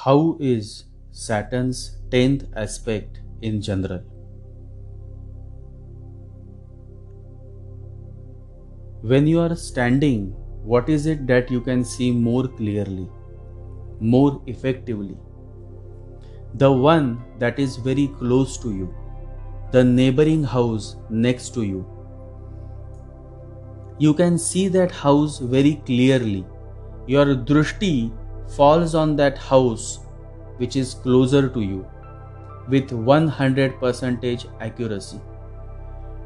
How is Saturn's 10th aspect in general? When you are standing, what is it that you can see more clearly, more effectively? The one that is very close to you, the neighboring house next to you. You can see that house very clearly. Your drushti falls on that house which is closer to you with 100% accuracy.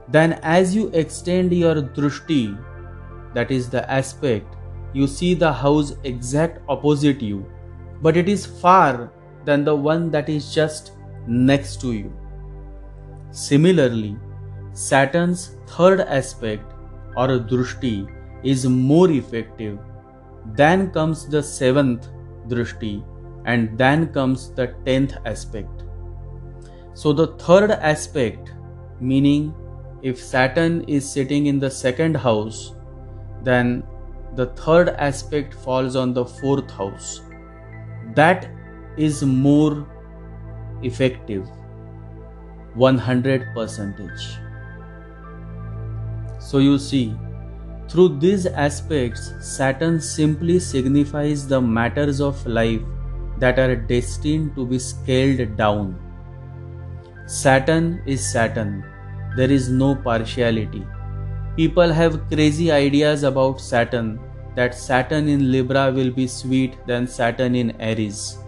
Then as you extend your drushti, that is the aspect, you see the house exact opposite you, but it is far than the one that is just next to you. Similarly, Saturn's third aspect or drushti is more effective. Then comes the 7th drushti, and then comes the 10th aspect. So the third aspect, meaning if Saturn is sitting in the 2nd house, then the third aspect falls on the 4th house. That is more effective, 100%. So you see, through these aspects, Saturn simply signifies the matters of life that are destined to be scaled down. Saturn is Saturn. There is no partiality. People have crazy ideas about Saturn, that Saturn in Libra will be sweet than Saturn in Aries.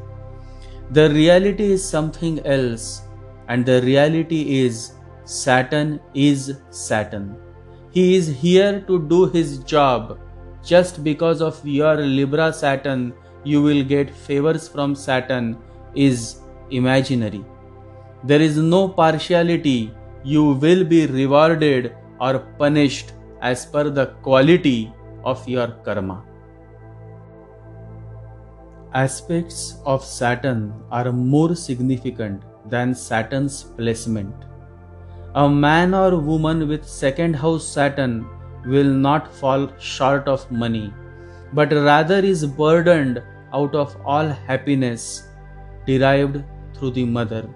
The reality is something else, and the reality is Saturn is Saturn. He is here to do his job. Just because of your Libra Saturn, you will get favors from Saturn is imaginary. There is no partiality. You will be rewarded or punished as per the quality of your karma. Aspects of Saturn are more significant than Saturn's placement. A man or woman with 2nd house Saturn will not fall short of money, but rather is burdened out of all happiness derived through the mother.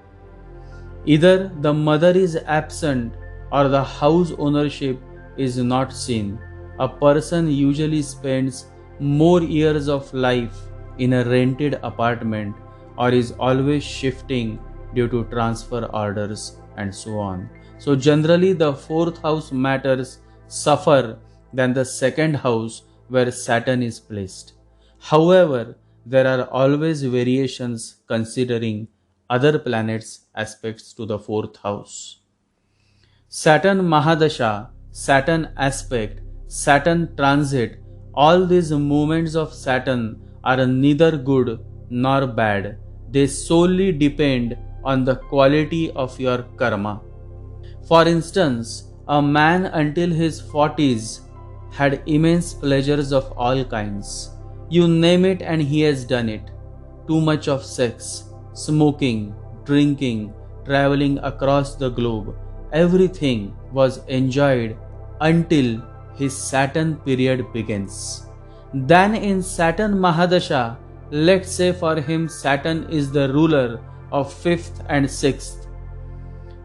Either the mother is absent or the house ownership is not seen. A person usually spends more years of life in a rented apartment or is always shifting due to transfer orders and so on. So generally the 4th house matters suffer than the 2nd house where Saturn is placed. However, there are always variations considering other planets' aspects to the 4th house. Saturn Mahadasha, Saturn aspect, Saturn transit, all these movements of Saturn are neither good nor bad. They solely depend on the quality of your karma. For instance, a man until his 40s had immense pleasures of all kinds. You name it and he has done it. Too much of sex, smoking, drinking, traveling across the globe. Everything was enjoyed until his Saturn period begins. Then in Saturn Mahadasha, let's say for him Saturn is the ruler of 5th and 6th.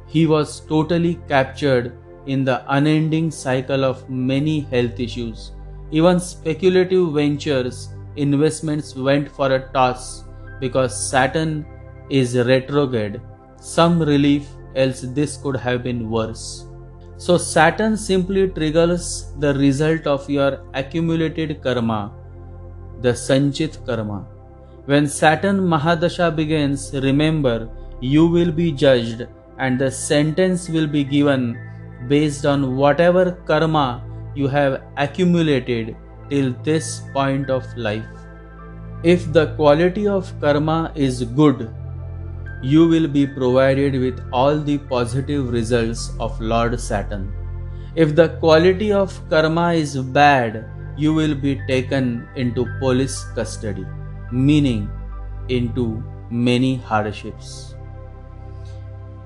He was totally captured in the unending cycle of many health issues. Even speculative ventures, investments went for a toss because Saturn is retrograde. Some relief, else this could have been worse. So Saturn simply triggers the result of your accumulated karma, the Sanchit karma. When Saturn Mahadasha begins, remember, you will be judged and the sentence will be given based on whatever karma you have accumulated till this point of life. If the quality of karma is good, you will be provided with all the positive results of Lord Saturn. If the quality of karma is bad, you will be taken into police custody, meaning into many hardships.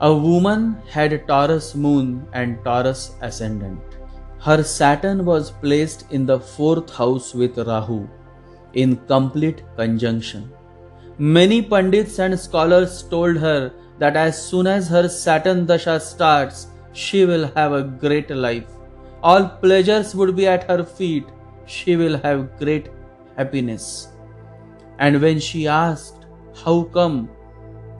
A woman had Taurus moon and Taurus ascendant. Her Saturn was placed in the 4th house with Rahu in complete conjunction. Many Pandits and scholars told her that as soon as her Saturn Dasha starts, she will have a great life. All pleasures would be at her feet. She will have great happiness. And when she asked, how come?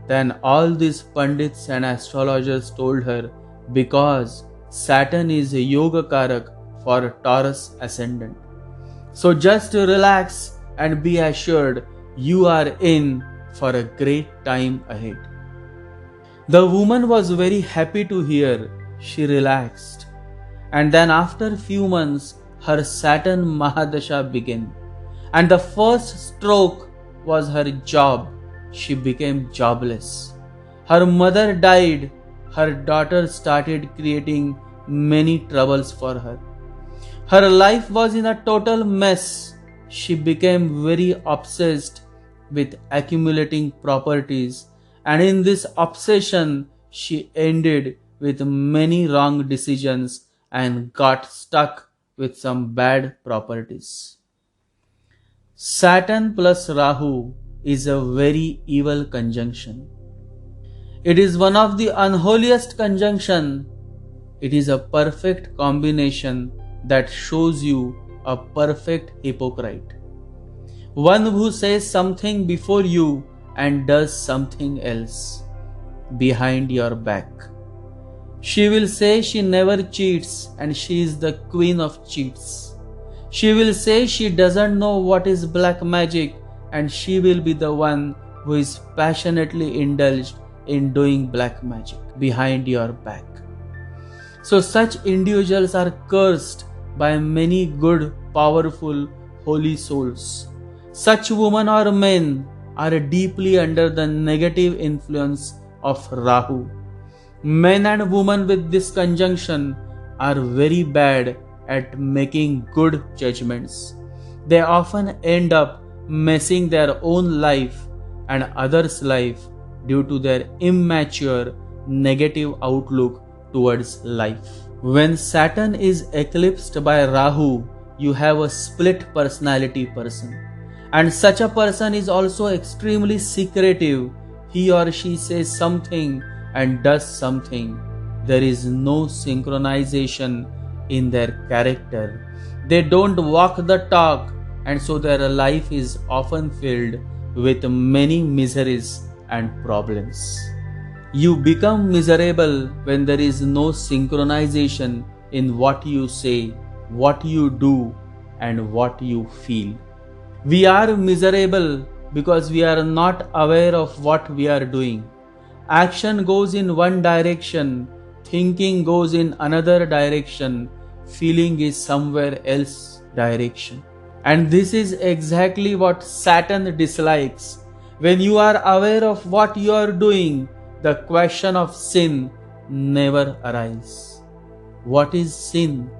Then all these Pandits and astrologers told her, because Saturn is a Yoga Karak for Taurus ascendant. So just relax and be assured you are in for a great time ahead. The woman was very happy to hear. She relaxed. And then after few months, her Saturn Mahadasha began. And the first stroke was her job. She became jobless. Her mother died. Her daughter started creating many troubles for her. Her life was in a total mess. She became very obsessed with accumulating properties, and in this obsession, she ended with many wrong decisions and got stuck with some bad properties. Saturn plus Rahu is a very evil conjunction. It is one of the unholiest conjunction. It is a perfect combination that shows you a perfect hypocrite. One who says something before you and does something else behind your back. She will say she never cheats and she is the queen of cheats. She will say she doesn't know what is black magic and she will be the one who is passionately indulged in doing black magic behind your back. So such individuals are cursed by many good, powerful, holy souls. Such women or men are deeply under the negative influence of Rahu. Men and women with this conjunction are very bad at making good judgments. They often end up messing their own life and others' life due to their immature, negative outlook towards life. When Saturn is eclipsed by Rahu, you have a split personality person. And such a person is also extremely secretive. He or she says something and does something. There is no synchronization in their character. They don't walk the talk, and so their life is often filled with many miseries and problems. You become miserable when there is no synchronization in what you say, what you do, and what you feel. We are miserable because we are not aware of what we are doing. Action goes in one direction, thinking goes in another direction, feeling is somewhere else direction. And this is exactly what Saturn dislikes. When you are aware of what you are doing, the question of sin never arises. What is sin?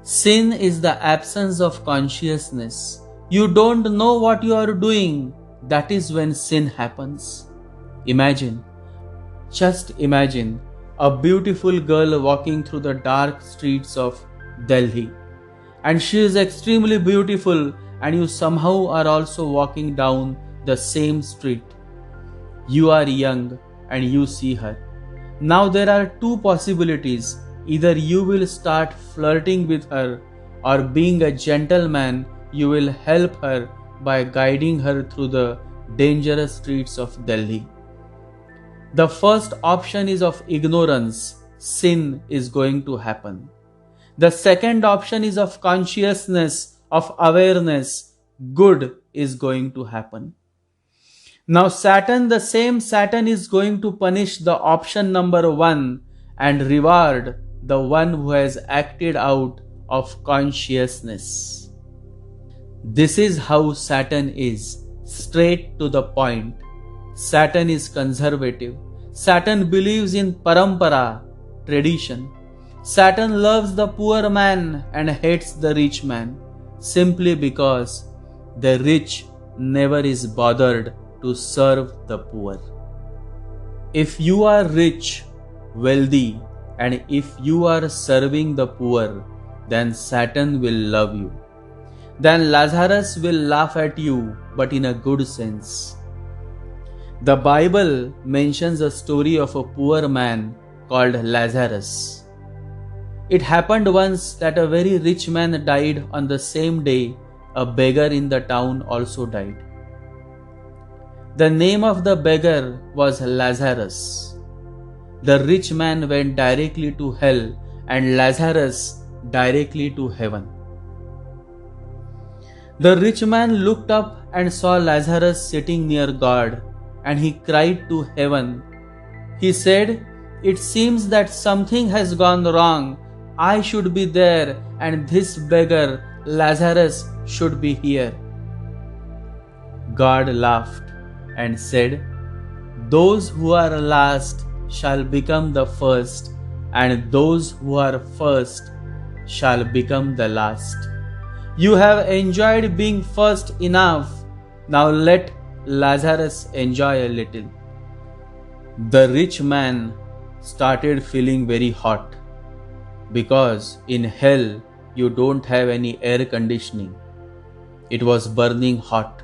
Sin is the absence of consciousness. You don't know what you are doing. That is when sin happens. Just imagine a beautiful girl walking through the dark streets of Delhi. And she is extremely beautiful, and you somehow are also walking down the same street. You are young and you see her. Now there are two possibilities. Either you will start flirting with her, or being a gentleman, you will help her by guiding her through the dangerous streets of Delhi. The first option is of ignorance. Sin is going to happen. The second option is of consciousness, of awareness. Good is going to happen. Now Saturn, the same Saturn is going to punish the option number 1 and reward the one who has acted out of consciousness. This is how Saturn is, straight to the point. Saturn is conservative. Saturn believes in parampara, tradition. Saturn loves the poor man and hates the rich man, simply because the rich never is bothered to serve the poor. If you are rich, wealthy, and if you are serving the poor, then Saturn will love you. Then Lazarus will laugh at you, but in a good sense. The Bible mentions a story of a poor man called Lazarus. It happened once that a very rich man died on the same day a beggar in the town also died. The name of the beggar was Lazarus. The rich man went directly to hell and Lazarus directly to heaven. The rich man looked up and saw Lazarus sitting near God, and he cried to heaven. He said, "It seems that something has gone wrong. I should be there, and this beggar, Lazarus, should be here." God laughed and said, "Those who are last shall become the first, and those who are first shall become the last. You have enjoyed being first enough. Now let Lazarus enjoy a little." The rich man started feeling very hot because in hell you don't have any air conditioning. It was burning hot.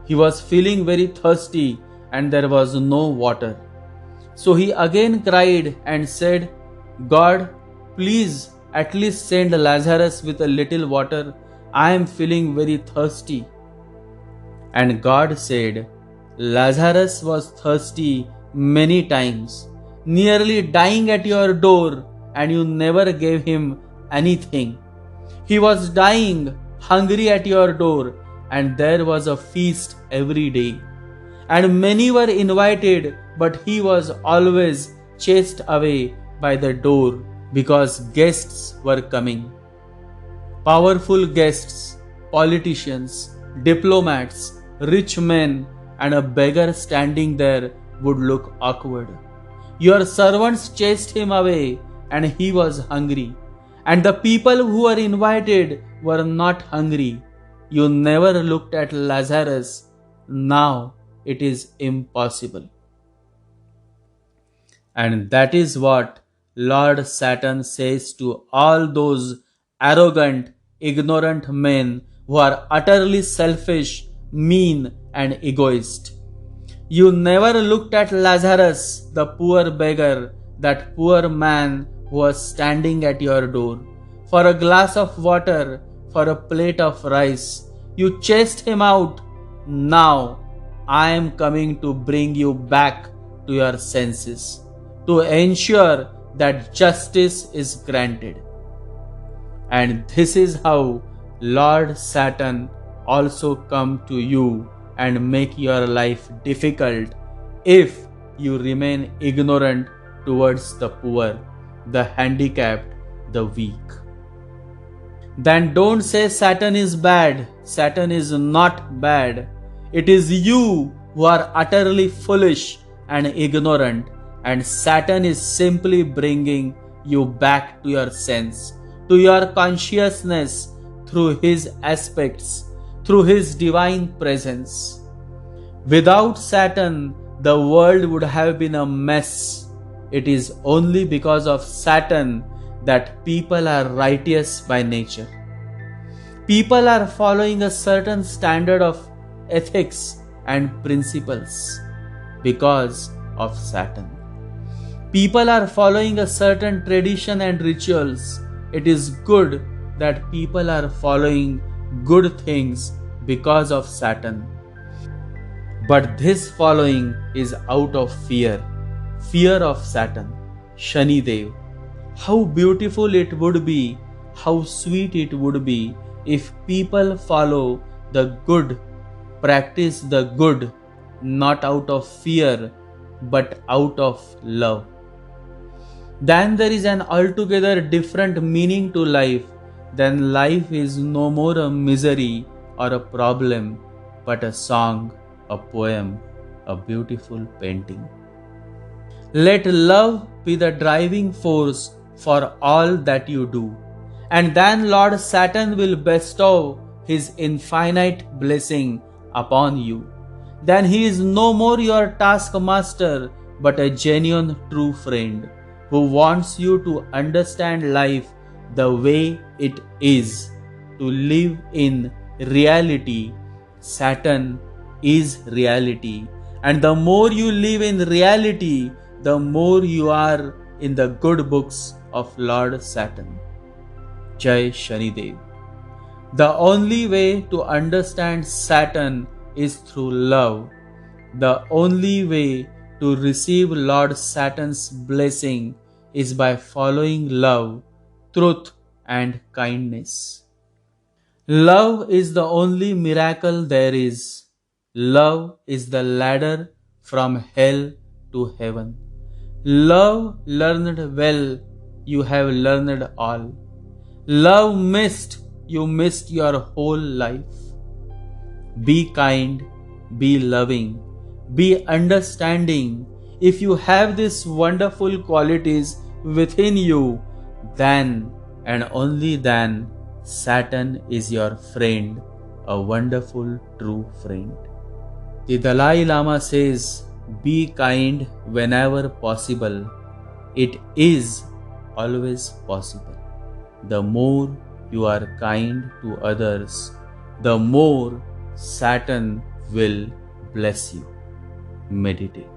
He was feeling very thirsty and there was no water. So he again cried and said, "God, please at least send Lazarus with a little water. I am feeling very thirsty." And God said, "Lazarus was thirsty many times, nearly dying at your door, and you never gave him anything. He was dying, hungry at your door, and there was a feast every day. And many were invited, but he was always chased away by the door because guests were coming. Powerful guests, politicians, diplomats, rich men, and a beggar standing there would look awkward. Your servants chased him away, and he was hungry. And the people who were invited were not hungry. You never looked at Lazarus. Now it is impossible." And that is what Lord Saturn says to all those arrogant, ignorant men who are utterly selfish, mean, and egoist. You never looked at Lazarus, the poor beggar, that poor man who was standing at your door, for a glass of water, for a plate of rice. You chased him out. Now I am coming to bring you back to your senses, to ensure that justice is granted. And this is how Lord Saturn also come to you and make your life difficult if you remain ignorant towards the poor, the handicapped, the weak. Then don't say Saturn is bad. Saturn is not bad. It is you who are utterly foolish and ignorant, and Saturn is simply bringing you back to your sense, to your consciousness through his aspects, through his divine presence. Without Saturn, the world would have been a mess. It is only because of Saturn that people are righteous by nature. People are following a certain standard of ethics and principles because of Saturn. People are following a certain tradition and rituals. It is good that people are following good things because of Saturn. But this following is out of fear of Saturn, Shani Dev. How beautiful it would be, how sweet it would be if people follow the good, practice the good, not out of fear, but out of love. Then there is an altogether different meaning to life. Then life is no more a misery or a problem, but a song, a poem, a beautiful painting. Let love be the driving force for all that you do, and then Lord Saturn will bestow his infinite blessing upon you. Then he is no more your taskmaster, but a genuine true friend who wants you to understand life the way it is, to live in reality. Saturn is reality, And the more you live in reality, the more you are in the good books of Lord Saturn. Jai Shanidev. The only way to understand Saturn is through love. The only way to receive Lord Saturn's blessing is by following love, truth, and kindness. Love is the only miracle there is. Love is the ladder from hell to heaven. Love learned well, you have learned all. Love missed, you missed your whole life. Be kind, be loving, be understanding. If you have these wonderful qualities within you, then and only then Saturn is your friend, a wonderful true friend. The Dalai Lama says, be kind whenever possible. It is always possible. The more you are kind to others, the more Saturn will bless you. Meditate.